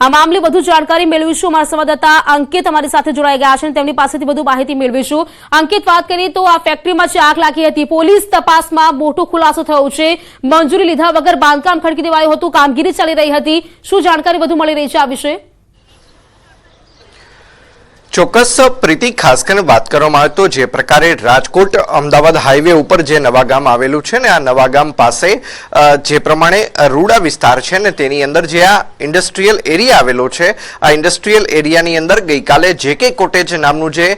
આ મામલે વધુ જાણકારી મેળવીશું। અમારા સંવાદદાતા અંકિત અમારી સાથે જોડાઈ ગયા છે અને તેમની પાસેથી વધુ માહિતી મેળવીશું। અંકિત, વાત કરીએ તો આ ફેક્ટરીમાં જે આગ લાગી હતી, પોલીસ તપાસમાં મોટો ખુલાસો થયો છે। મંજૂરી લીધા વગર બાંધકામ ખડકી દેવાયું હતું, કામગીરી ચાલી રહી હતી, શું જાણકારી વધુ મળી રહી છે આ વિશે? ચોક્કસ પ્રીતિ, ખાસ કરીને વાત કરવામાં આવે તો જે પ્રકારે રાજકોટ અમદાવાદ હાઈવે ઉપર જે નવાગામ આવેલું છે ને, આ નવાગામ પાસે જે પ્રમાણે રૂડા વિસ્તાર છે ને તેની અંદર જે આ ઇન્ડસ્ટ્રીયલ એરિયા આવેલો છે, આ ઇન્ડસ્ટ્રીયલ એરિયાની અંદર ગઈકાલે જેકે કોટેજ નામનું જે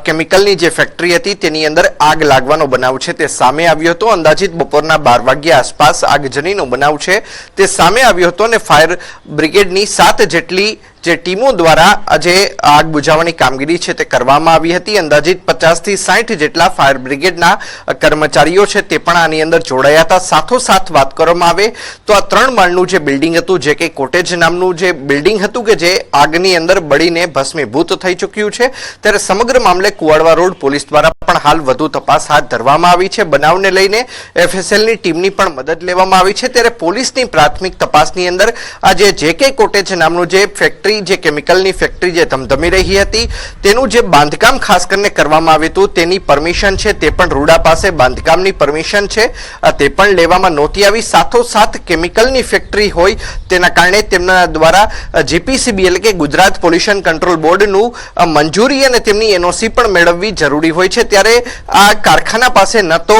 કેમિકલની જે ફેક્ટરી હતી તેની અંદર આગ લાગવાનો બનાવ છે તે સામે આવ્યો હતો। અંદાજિત બપોરના 12 વાગ્યા આસપાસ આગજનીનો બનાવ છે તે સામે આવ્યો હતો અને ફાયર બ્રિગેડની 7 જેટલી જે ટીમો દ્વારા જે આગ બુઝાવવાની કામગીરી છે તે કરવામાં આવી હતી। અંદાજિત 50 થી 60 જેટલા ફાયર બ્રિગેડના કર્મચારીઓ છે તે પણ આની અંદર જોડાયા હતા। સાથોસાથ વાત કરવામાં આવે તો આ 3 માળનું જે બિલ્ડિંગ હતું, જે કે કોટેજ નામનું જે બિલ્ડિંગ હતું કે જે આગની અંદર બળીને ભસ્મીભૂત થઈ ચૂક્યું છે, ત્યારે સમગ્ર મામલે કુવાડવા રોડ પોલીસ દ્વારા પણ હાલ વધુ તપાસ હાથ ધરવામાં આવી છે। બનાવને લઈને એફએસએલની ટીમની પણ મદદ લેવામાં આવી છે। ત્યારે પોલીસની પ્રાથમિક તપાસની અંદર આ જેકે કોટેજ નામનું જે ફેક્ટરી, જે કેમિકલની ફેક્ટરી જે ધમધમી રહી હતી તેનું જે બાંધકામ ખાસ કરીને કરવામાં આવ્યું હતું તેની પરમિશન છે તે પણ રૂડા પાસે બાંધકામની પરમિશન છે તે પણ લેવામાં નહોતી આવી। સાથોસાથ કેમિકલની ફેક્ટરી હોય તેના કારણે તેમના દ્વારા જીપીસીબી એટલે કે ગુજરાત પોલ્યુશન કંટ્રોલ બોર્ડનું મંજૂરી અને તેમની એનઓસી પણ મેળવવી જરૂરી હોય છે। ત્યારે આ કારખાના પાસે ન તો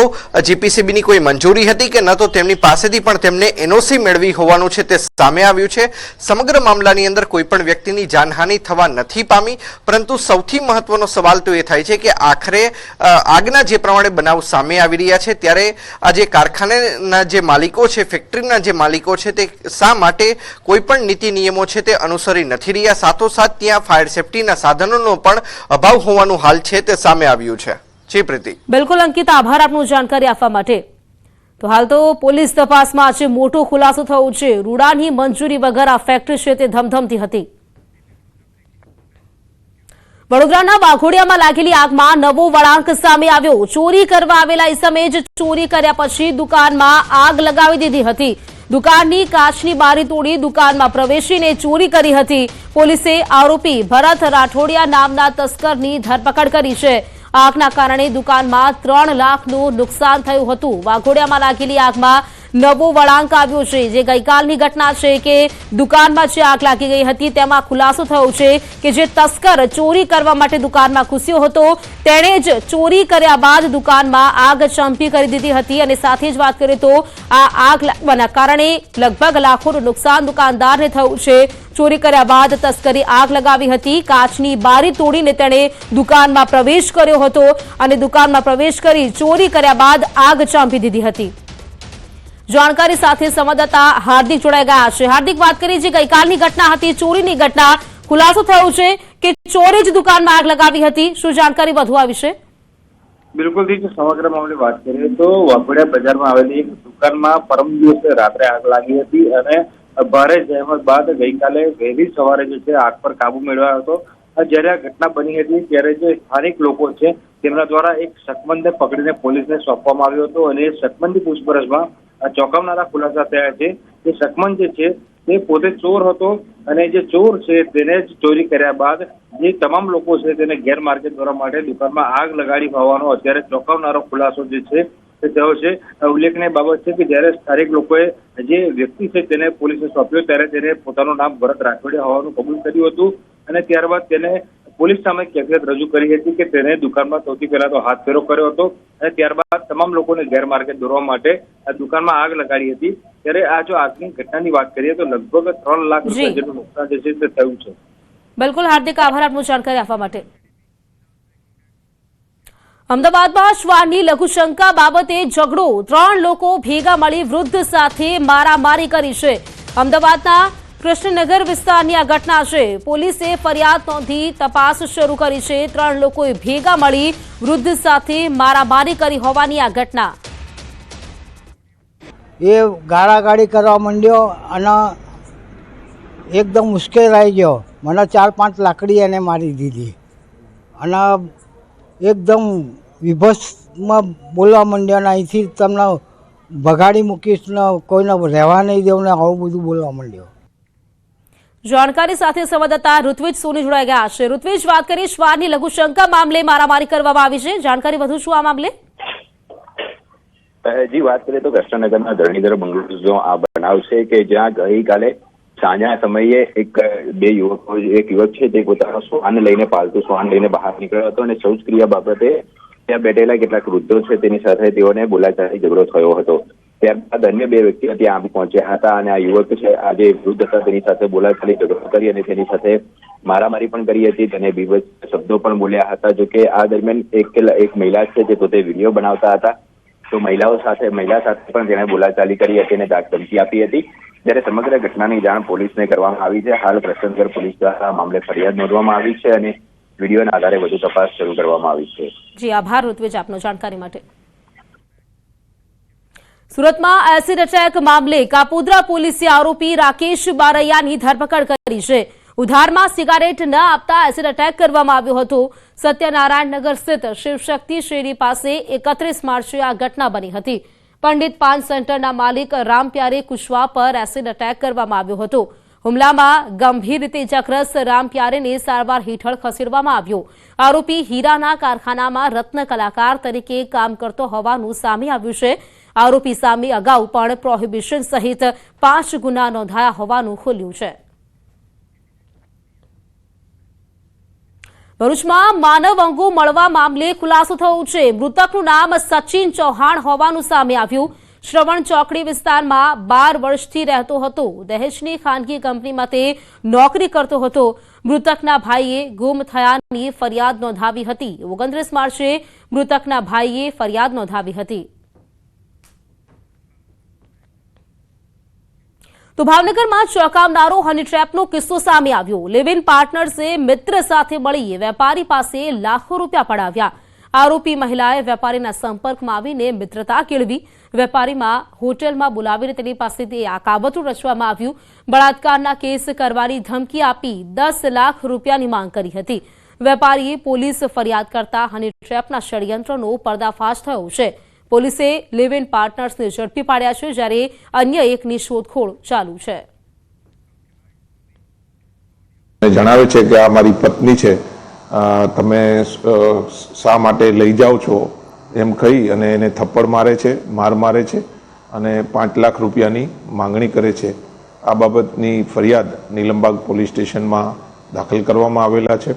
જીપીસીબીની કોઈ મંજૂરી હતી કે ન તો તેમની પાસેથી પણ તેમને એનઓસી મેળવી હોવાનું છે તે સામે આવ્યું છે। સમગ્ર મામલાની અંદર કોઈ પણ વ્યક્તિની જાનહાનિ થવા નથી પામી, પરંતુ સૌથી મહત્વનો સવાલ તો એ થાય છે કે આખરે આગના જે પ્રમાણે બનાવ સામે આવી રહ્યા છે ત્યારે આ જે કારખાનાના જે માલિકો છે, ફેક્ટરીના જે માલિકો છે, તે શા માટે કોઈ પણ નીતિ નિયમો છે તે અનુસરી નથી રહ્યા। સાથોસાથ ત્યાં ફાયર સેફટીના સાધનોનો પણ અભાવ હોવાનું હાલ છે તે સામે આવ્યું છે। જી પ્રીતિ। બિલકુલ અંકિત, આભાર આપનું જાણકારી આપવા માટે। તો હાલ તો પોલીસ તપાસમાં આજે મોટો ખુલાસો થયો છે। રૂડાની મંજૂરી વગર આ ફેક્ટરી છે તે ધમધમતી હતી। વડોદરાના વાઘોડિયામાં લાગેલી આગમાં નવો વળાંક સામે આવ્યો। ચોરી કરવા આવેલા ઇસમે જ ચોરી કર્યા પછી દુકાનમાં આગ લગાવી દીધી હતી। દુકાનની કાચની બારી તોડી દુકાનમાં પ્રવેશીને ચોરી કરી હતી। પોલીસે આરોપી ભરત રાઠોડિયા નામના તસ્કરની ધરપકડ કરી છે। આગના કારણે દુકાનમાં 3 લાખનું નુકસાન થયું હતું। વાઘોડિયામાં લાગેલી આગમાં નવો વળાંક આવ્યો છે, જે ગઈકાલની ઘટના છે કે દુકાનમાં જે આગ લાગી ગઈ હતી તેમાં ખુલાસો થયો છે કે જે તસ્કર ચોરી કરવા માટે દુકાનમાં ઘૂસ્યો હતો તેણે જ ચોરી કર્યા બાદ દુકાનમાં આગ ચંપી કરી દીધી હતી। અને સાથે જ વાત કરીએ તો આ આગ લાગવાના કારણે લગભગ લાખોનું નુકસાન દુકાનદારને થયું છે। ચોરી કર્યા બાદ તસ્કરે આગ લગાવી હતી। કાચની બારી તોડીને તેણે દુકાનમાં પ્રવેશ કર્યો હતો અને દુકાનમાં પ્રવેશ કરી ચોરી કર્યા બાદ આગ ચાંપી દીધી હતી। જાણકારી સાથે સંવાદદાતા હાર્દિક જોડાઈ ગયા છે। હાર્દિક, વાત કરીએ જે ગઈકાલની ઘટના હતી, ચોરીની ઘટના, ખુલાસો થયો છે કે ચોરે જ દુકાનમાં આગ લગાવી હતી, શું જાણકારી વધુ આ વિશે? બિલકુલ ઠીક છે। સમગ્ર મામલે વાત કરીએ તો વાઘોડિયા બજારમાં આવેલી એક દુકાનમાં પરમ દિવસે રાત્રે આગ લાગી હતી અને ભારે જહેમત બાદ ગઈકાલે વહેલી સવારે જે છે આગ પર કાબુ મેળવ્યો હતો। જ્યારે આ ઘટના બની હતી ત્યારે જે સ્થાનિક લોકો છે તેમના દ્વારા એક શકમંદને પકડીને પોલીસને સોંપવામાં આવ્યો હતો અને એ શકમંદની પૂછપરછમાં ચોંકાવનારા ખુલાસા થયા છે કે શકમંદ જે છે તે પોતે ચોર હતો અને જે ચોર છે તેને જ ચોરી કર્યા બાદ જે તમામ લોકો છે તેને ગેરમાર્ગે દોરવા માટે દુકાનમાં આગ લગાડી હોવાનો અત્યારે ચોંકાવનારો ખુલાસો જે છે તે થયો છે। ઉલ્લેખનીય બાબત છે કે જ્યારે સ્થાનિક લોકોએ જે વ્યક્તિ છે તેને પોલીસે સોંપ્યો ત્યારે તેને પોતાનું નામ ભરત રાઠોડિયા હોવાનું કબૂલ કર્યું હતું અને ત્યારબાદ તેને પોલીસ સામે કેફિયત રજૂ કરી હતી કે તેને દુકાનમાં સૌથી પહેલા તો હાથ ફેરો કર્યો હતો અને ત્યારબાદ તમામ લોકોને ગેરમાર્ગે દોરવા માટે આ દુકાનમાં આગ લગાડી હતી। ત્યારે આ જો આગની ઘટનાની વાત કરીએ તો લગભગ 3 લાખ રૂપિયા જેટલું નુકસાન જે છે તે થયું છે। બિલકુલ હાર્દિક, આભાર આપનું જાણકારી આપવા માટે। અમદાવાદમાં શ્વાનની લઘુશંકા બાબતે ઝઘડો, 3 લોકો ભેગા મળી વૃદ્ધ સાથે મારામારી કરી છે। અમદાવાદના કૃષ્ણનગર વિસ્તારની આ ઘટના છે। પોલીસે ફરિયાદ નોંધી તપાસ શરૂ કરી છે। 3 લોકોએ ભેગા મળી વૃદ્ધ સાથે મારામારી કરી હોવાની આ ઘટના। એ ગાળાગાળી કરવા માંડ્યો અને એકદમ મુશ્કેલ આવી ગયો। મને 4-5 લાકડી એને મારી દીધી અને એકદમ વિભત્સમાં બોલવા માંડ્યો અને અહીંથી તમને ભગાડી મૂકીશ ને કોઈને રહેવા નહીં દેવું ને આવું બધું બોલવા માંડ્યો। જાણકારી સાથે સંવાદદાતા ઋત્વિજ સોની જોડાઈ ગયા છે। ઋત્વિજ, વાત કરીએ શ્વાનની લઘુશંકા મામલે મારામારી કરવામાં આવી છે, જાણકારી વધુ શું આ મામલે? જી, વાત કરીએ તો કૃષ્ણનગરના ધરણીધર બંગલોઝનો આ બનાવ છે કે જ્યાં ગઈકાલે સાંજના સમયે એક યુવક છે તે પોતાનો શ્વાન લઈને, પાલતુ શ્વાન લઈને બહાર નીકળ્યો હતો અને શૌચક્રિયા બાબતે ત્યાં બેઠેલા કેટલાક વૃદ્ધો છે તેની સાથે તેઓને બોલાચાલી ઝઘડો થયો હતો। ત્યારબાદ અન્ય બે વ્યક્તિઓ ત્યાં આવી પહોંચ્યા હતા અને આ યુવક છે આ જે વૃદ્ધ હતા તેની સાથે બોલાચાલી ઝઘડો કરી અને તેની સાથે મારામારી પણ કરી હતી, તેને બીભત્સ શબ્દો પણ બોલ્યા હતા। જોકે આ દરમિયાન એક મહિલા છે જે પોતે વિડીયો બનાવતા હતા તો મહિલા સાથે પણ તેણે બોલાચાલી કરી હતી અને ધમકી આપી હતી। ત્યારે સમગ્ર ઘટનાની જાણ પોલીસને કરવામાં આવી છે। હાલ કૃષ્ણનગર પોલીસ દ્વારા મામલે ફરિયાદ નોંધવામાં આવી છે અને વિડીયોના આધારે વધુ તપાસ શરૂ કરવામાં આવી છે। જી, આભાર ઋત્વિજ આપનો જાણકારી માટે। સુરતમાં એસિડ એટેક મામલે કાપોદ્રા પોલીસે આરોપી રાકેશ બારૈયાની ધરપકડ કરી છે। ઉધારમાં સિગારેટ ન આપતા એસિડ એટેક કરવામાં આવ્યો હતો। સત્યનારાયણનગર સ્થિત શિવશક્તિ શેરી પાસે 31 માર્ચે આ ઘટના બની હતી। પંડિત પાન સેન્ટરના માલિક રામપ્યારે કુશવા પર એસિડ એટેક કરવામાં આવ્યો હતો। હુમલામાં ગંભીર રીતે ઇજાગ્રસ્ત રામપ્યારેને સારવાર હેઠળ ખસેડવામાં આવ્યો। આરોપી હીરાના કારખાનામાં રત્ન કલાકાર તરીકે કામ કરતો હોવાનું સામે આવ્યું છે। આરોપી સામે અગાઉ પણ પ્રોહિબિશન સહિત 5 ગુના નોંધાયા હોવાનું ખુલ્યું છે। ભરૂચમાં માનવ અંગો મળવા મામલે ખુલાસો થયો છે। મૃતકનું નામ સચિન ચૌહાણ હોવાનું સામે આવ્યું। શ્રવણ ચોકડી વિસ્તારમાં 12 વર્ષથી રહેતો હતો। દહેજની ખાનગી કંપનીમાં તે નોકરી કરતો હતો। મૃતકના ભાઈએ ગુમ થયાની ફરિયાદ નોંધાવી હતી। 29 માર્ચે મૃતકના ભાઈએ ફરિયાદ નોંધાવી હતી। તો ભાવનગરમાં ચોંકાવનારો હની ટ્રેપનો કિસ્સો સામે આવ્યો। લિવ ઇન પાર્ટનર્સે મિત્ર સાથે મળી વેપારી પાસે લાખો રૂપિયા પડાવ્યા। આરોપી મહિલાએ વેપારીના સંપર્કમાં આવીને મિત્રતા કેળવી। વેપારીમાં હોટેલમાં બોલાવીને તેની પાસેથી આ કાવતરું રચવામાં આવ્યું। બળાત્કારના કેસ કરવાની ધમકી આપી 10 લાખ રૂપિયાની માંગ કરી હતી। વેપારીએ પોલીસ ફરિયાદ કરતા હની ટ્રેપના ષડયંત્રનો પર્દાફાશ થયો છે। પોલીસે લિવ ઇન પાર્ટનર્સને ઝડપી પાડ્યા છે, જ્યારે અન્ય એકની શોધખોળ ચાલુ છે। જણાવે છે કે આ મારી પત્ની છે, તમે શા માટે લઈ જાઓ છો એમ કહી અને એને થપ્પડ મારે છે, માર મારે છે અને 5 લાખ રૂપિયાની માંગણી કરે છે। આ બાબતની ફરિયાદ નીલમબાગ પોલીસ સ્ટેશનમાં દાખલ કરવામાં આવેલા છે।